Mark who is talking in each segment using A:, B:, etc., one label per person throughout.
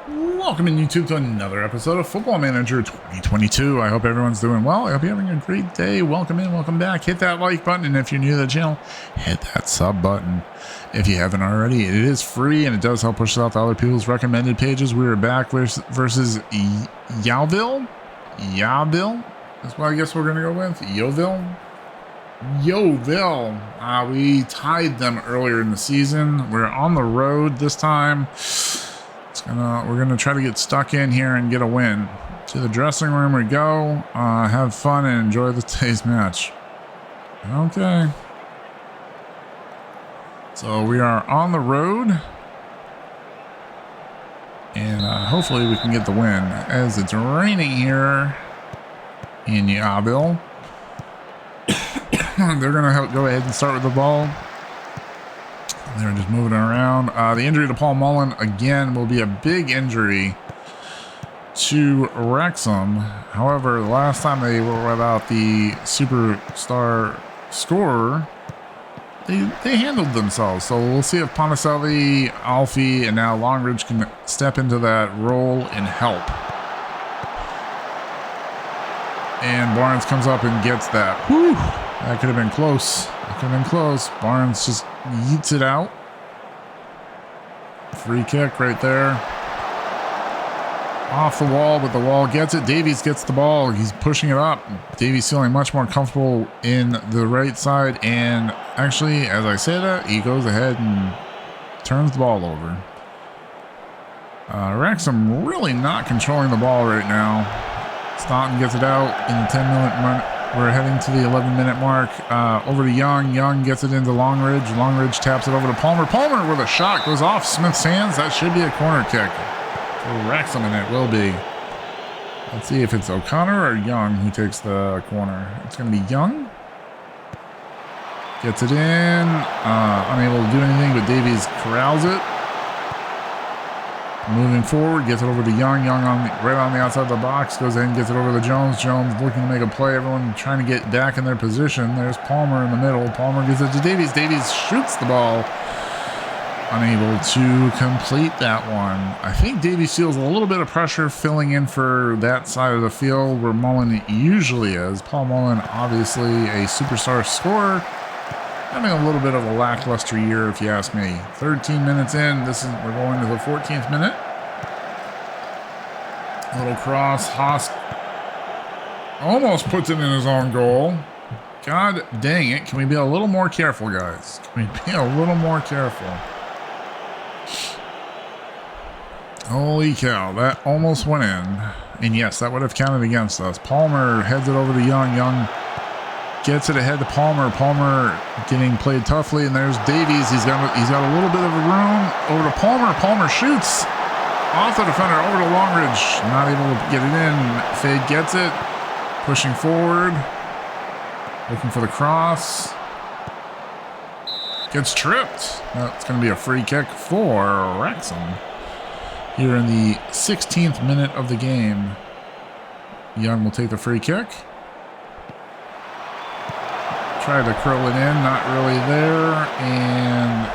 A: Welcome in YouTube to another episode of Football Manager 2022. I hope everyone's doing well. I hope you're having a great day. Welcome in, welcome back. Hit that like button, and if you're new to the channel, hit that sub button. If you haven't already, it is free, and it does help push it out to other people's recommended pages. We are back versus YEOVIL. YEOVIL? That's what I guess we're going to go with. YEOVIL? YEOVIL. We tied them earlier in the season. We're on the road this time. We're gonna try to get stuck in here and get a win. To the dressing room we go. Have fun and enjoy the today's match. Okay. So we are on the road, and hopefully we can get the win. As it's raining here in YEOVIL, they're gonna go ahead and start with the ball. They're just moving around. The injury to Paul Mullen, again, will be a big injury to WREXHAM. However, the last time they were without the superstar scorer, they handled themselves. So we'll see if Ponticelli, Alfie, and now Longridge can step into that role and help. And Barnes comes up and gets that. Whew! That could have been close. That could have been close. Barnes just yeets it out. Free kick right there. Off the wall, but the wall gets it. Davies gets the ball. He's pushing it up. Davies feeling much more comfortable in the right side. And actually, as I say that, he goes ahead and turns the ball over. WREXHAM really not controlling the ball right now. Staunton gets it out in the 10-minute mark. We're heading to the 11-minute mark. Over to Young. Young gets it into Longridge. Longridge taps it over to Palmer. Palmer with a shot goes off Smith's hands. That should be a corner kick for WREXHAM, and it will be. Let's see if it's O'Connor or Young who takes the corner. It's going to be Young. Gets it in. Unable to do anything, but Davies corrals it. Moving forward, gets it over to Young. Young right on the outside of the box. Goes in, gets it over to Jones. Jones looking to make a play. Everyone trying to get back in their position. There's Palmer in the middle. Palmer gives it to Davies. Davies shoots the ball. Unable to complete that one. I think Davies feels a little bit of pressure filling in for that side of the field where Mullen usually is. Paul Mullen, obviously a superstar scorer. Having a little bit of a lackluster year, if you ask me. 13 minutes in, we're going to the 14th minute. Little cross, Haas almost puts it in his own goal. God dang it! Can we be a little more careful, guys? Can we be a little more careful? Holy cow! That almost went in, and yes, that would have counted against us. Palmer heads it over to Young. Young gets it ahead to Palmer. Palmer getting played toughly, and there's Davies. He's got a little bit of a room over to Palmer. Palmer shoots off the defender over to Longridge. Not able to get it in. Fade gets it. Pushing forward. Looking for the cross. Gets tripped. That's going to be a free kick for WREXHAM here in the 16th minute of the game. Young will take the free kick. Tried to curl it in, not really there. And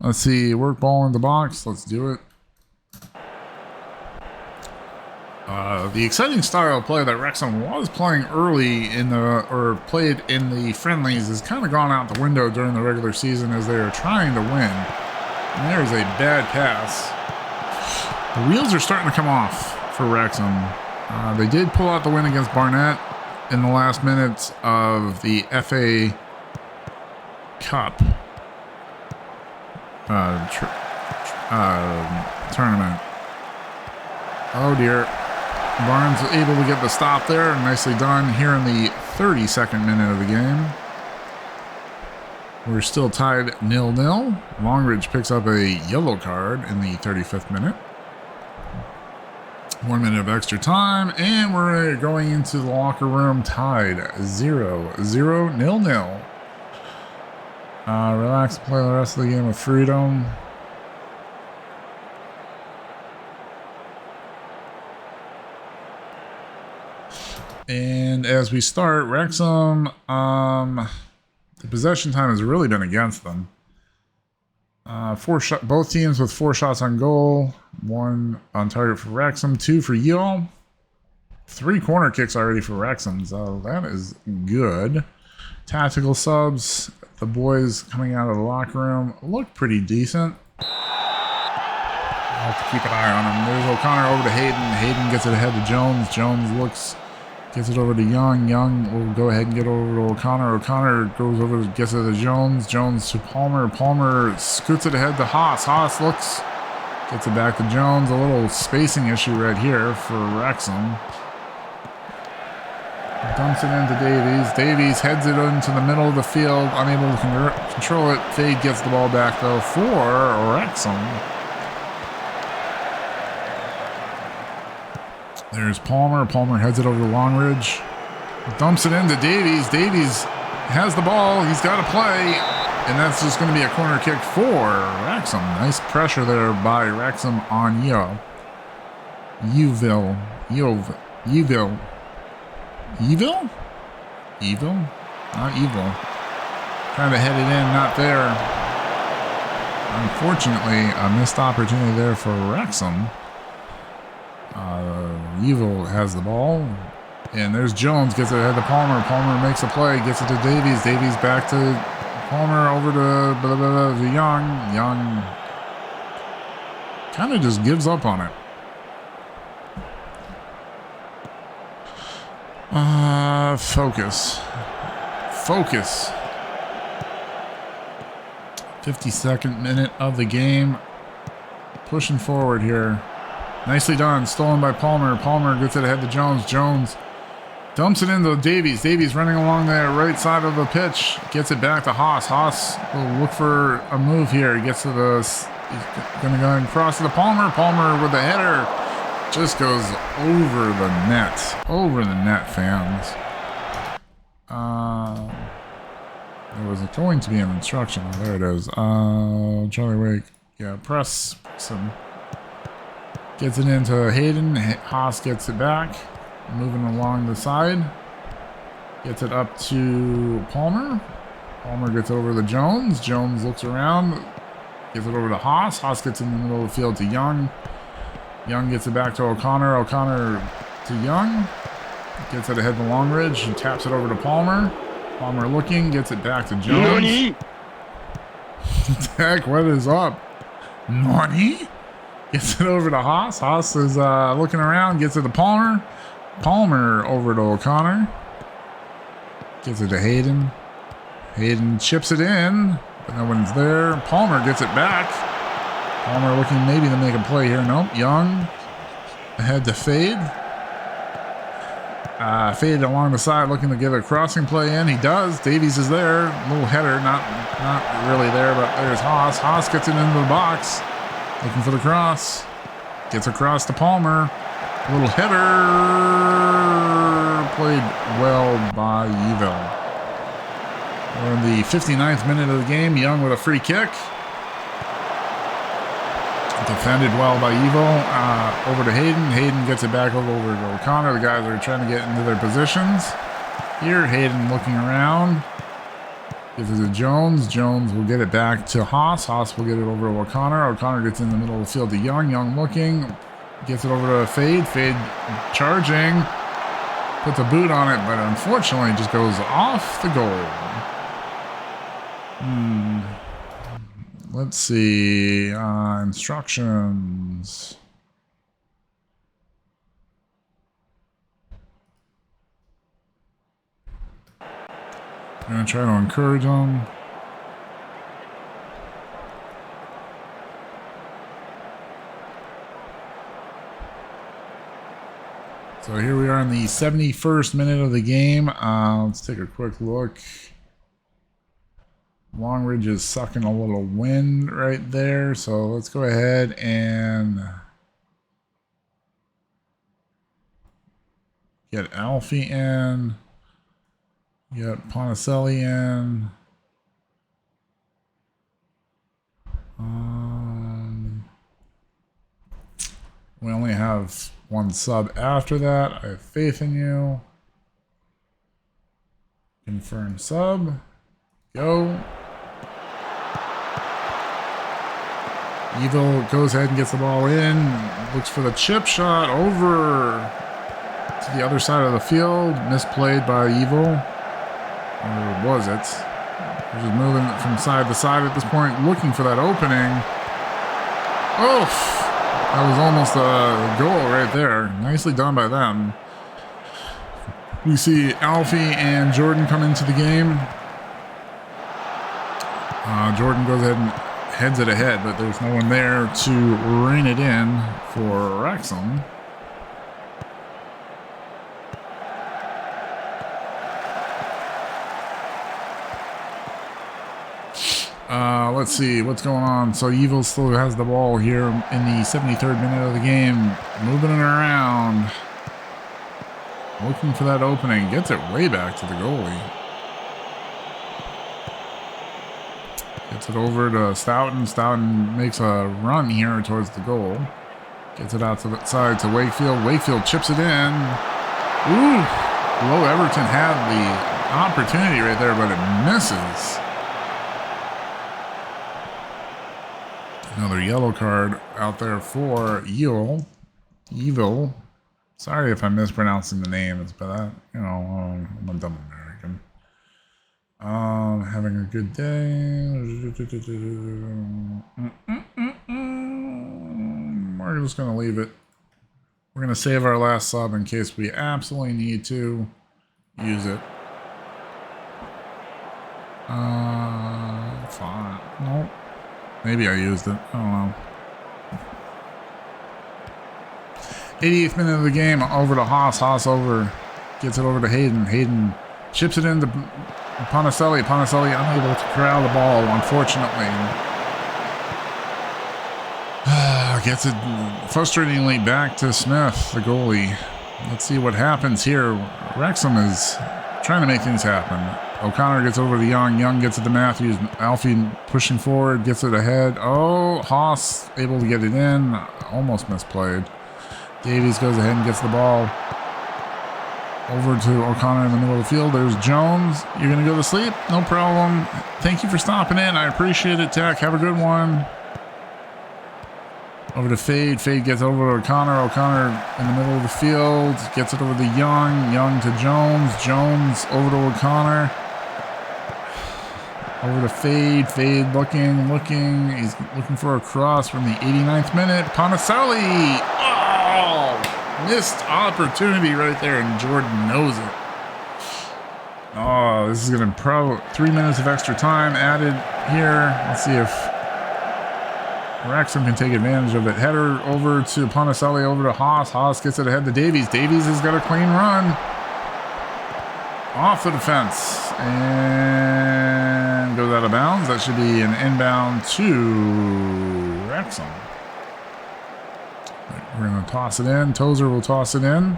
A: let's see, work ball in the box. Let's do it. The exciting style of play that WREXHAM was playing early played in the friendlies has kind of gone out the window during the regular season as they are trying to win. And there's a bad pass. The wheels are starting to come off for WREXHAM. They did pull out the win against Barnet in the last minutes of the FA Cup tournament. Oh dear. Barnes able to get the stop there. Nicely done here in the 32nd minute of the game. We're still tied 0-0. Longridge picks up a yellow card in the 35th minute. 1 minute of extra time, and we're going into the locker room tied 0-0, 0-0. Relax, play the rest of the game with freedom. And as we start, WREXHAM, the possession time has really been against them. Both teams with 4 shots on goal. 1 on target for Wrexham, 2 for YEOVIL. 3 corner kicks already for Wrexham, so that is good. Tactical subs. The boys coming out of the locker room look pretty decent. I'll have to keep an eye on him. There's O'Connor over to Hayden. Hayden gets it ahead to Jones. Jones gets it over to Young. Young will go ahead and get over to O'Connor. O'Connor goes over, gets it to Jones. Jones to Palmer. Palmer scoots it ahead to Haas. Haas gets it back to Jones. A little spacing issue right here for Wrexham. Dumps it into Davies. Davies heads it into the middle of the field, unable to control it. Fade gets the ball back though for Wrexham. There's Palmer. Palmer heads it over to Longridge. Dumps it into Davies. Davies has the ball. He's got to play. And that's just going to be a corner kick for Wrexham. Nice pressure there by Wrexham on YEOVIL. Evil? Evil? Not evil. Trying to head it in, not there. Unfortunately, a missed opportunity there for Wrexham. Evil has the ball. And there's Jones, gets it ahead to Palmer. Palmer makes a play, gets it to Davies. Davies back to Palmer, over to Young. Young kind of just gives up on it. Focus. 52nd minute of the game. Pushing forward here. Nicely done. Stolen by Palmer. Palmer gets it ahead to Jones. Jones dumps it into Davies. Davies running along the right side of the pitch. Gets it back to Haas. Haas will look for a move here. He gets to the... He's going to go and cross to the Palmer. Palmer with the header. Just goes over the net. Over the net, fans. There was going to be an instruction. Oh, there it is. Charlie Wake. Yeah, press. Gets it into Hayden. Haas gets it back. Moving along the side. Gets it up to Palmer. Palmer gets over to Jones. Jones looks around. Gets it over to Haas. Haas gets in the middle of the field to Young. Young gets it back to O'Connor. O'Connor to Young. Gets it ahead to Longridge. And taps it over to Palmer. Palmer looking. Gets it back to Jones. Heck, what is up? Nani? Gets it over to Haas. Haas is looking around. Gets it to Palmer. Palmer over to O'Connor. Gets it to Hayden. Hayden chips it in. But no one's there. Palmer gets it back. Palmer looking maybe to make a play here. Nope. Young ahead to Fade. Fade along the side looking to get a crossing play in. He does. Davies is there. A little header. Not really there, but there's Haas. Haas gets it into the box. Looking for the cross. Gets across to Palmer. A little header. Played well by YEOVIL. We're in the 59th minute of the game. Young with a free kick. Defended well by YEOVIL. Over to Hayden. Hayden gets it back over to O'Connor. The guys are trying to get into their positions. Here, Hayden looking around. Gives it to Jones. Jones will get it back to Haas. Haas will get it over to O'Connor. O'Connor gets in the middle of the field to Young. Young looking. Gets it over to Fade. Fade charging. Puts a boot on it, but unfortunately just goes off the goal. Let's see. Instructions. I'm going to try to encourage them. So here we are in the 71st minute of the game. Let's take a quick look. Longridge is sucking a little wind right there. So let's go ahead and get Alfie in. Get Ponticelli in. We only have one sub after that. I have faith in you. Confirm sub. Go. YEOVIL goes ahead and gets the ball in, looks for the chip shot over to the other side of the field, misplayed by YEOVIL, or was it? We're just moving from side to side at this point, looking for that opening. Oof! That was almost a goal right there. Nicely done by them. We see Alfie and Jordan come into the game. Jordan goes ahead and heads it ahead, but there's no one there to rein it in for Wrexham. Let's see what's going on. So YEOVIL still has the ball here in the 73rd minute of the game, moving it around, looking for that opening. Gets it way back to the goalie. Gets it over to Stoughton. Stoughton makes a run here towards the goal. Gets it out to the side to Wakefield. Wakefield chips it in. Ooh! Low Everton had the opportunity right there, but it misses. Another yellow card out there for YEOVIL. Sorry if I'm mispronouncing the names, but you know, I'm a dumb American. Having a good day. We're just gonna leave it. We're gonna save our last sub in case we absolutely need to use it. Fine. Nope. Maybe I used it. I don't know. 88th minute of the game. Over to Haas. Haas over. Gets it over to Hayden. Hayden chips it into Ponticelli. Ponticelli unable to corral the ball, unfortunately. Gets it frustratingly back to Smith, the goalie. Let's see what happens here. Wrexham is trying to make things happen. O'Connor gets over to Young. Young gets it to Matthews. Alfie pushing forward, gets it ahead. Oh, Haas able to get it in. Almost misplayed. Davies goes ahead and gets the ball over to O'Connor in the middle of the field. There's Jones. You're going to go to sleep? No problem. Thank you for stopping in. I appreciate it, Tech. Have a good one. Over to Fade. Fade gets over to O'Connor. O'Connor in the middle of the field. Gets it over to Young. Young to Jones. Jones over to O'Connor. Over to Fade. Fade looking. He's looking for a cross from the 89th minute. Ponticelli. Oh! Missed opportunity right there, and Jordan knows it. Oh, this is going to 3 minutes of extra time added here. Let's see if Wrexham can take advantage of it. Header over to Ponticelli, over to Haas. Haas gets it ahead to Davies. Davies has got a clean run. Off the defense. And goes out of bounds. That should be an inbound to Wrexham. We're going to toss it in. Tozer will toss it in.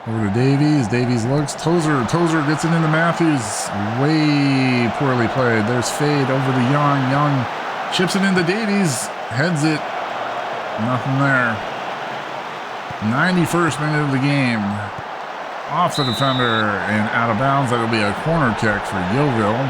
A: Over to Davies. Davies looks. Tozer gets it into Matthews. Way poorly played. There's Fade over to Young. Young chips it into Davies. Heads it. Nothing there. 91st minute of the game. Off the defender and out of bounds. That'll be a corner kick for YEOVIL.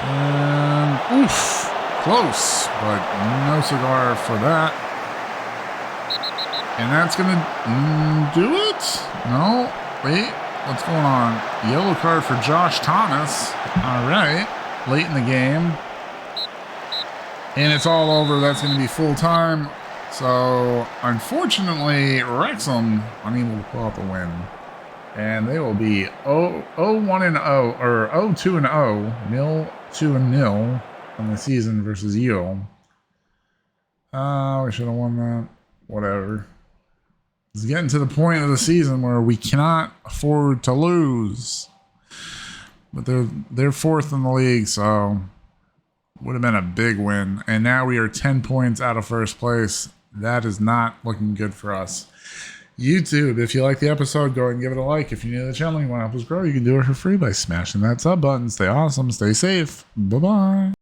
A: And oof. Close, but no cigar for that. And that's going to do it? No. Wait. What's going on? Yellow card for Josh Thomas. All right. Late in the game. And it's all over. That's going to be full time. So, unfortunately, Wrexham unable to pull out the win. And they will be 0-1-0, or 0-2-0, 0-2-0 on the season versus YEOVIL. We should have won that. Whatever. It's getting to the point of the season where we cannot afford to lose. But they're fourth in the league, so would have been a big win. And now we are 10 points out of first place. That is not looking good for us. YouTube, if you like the episode, go ahead and give it a like. If you're new to the channel, you want to help us grow, you can do it for free by smashing that sub button. Stay awesome, stay safe. Bye-bye.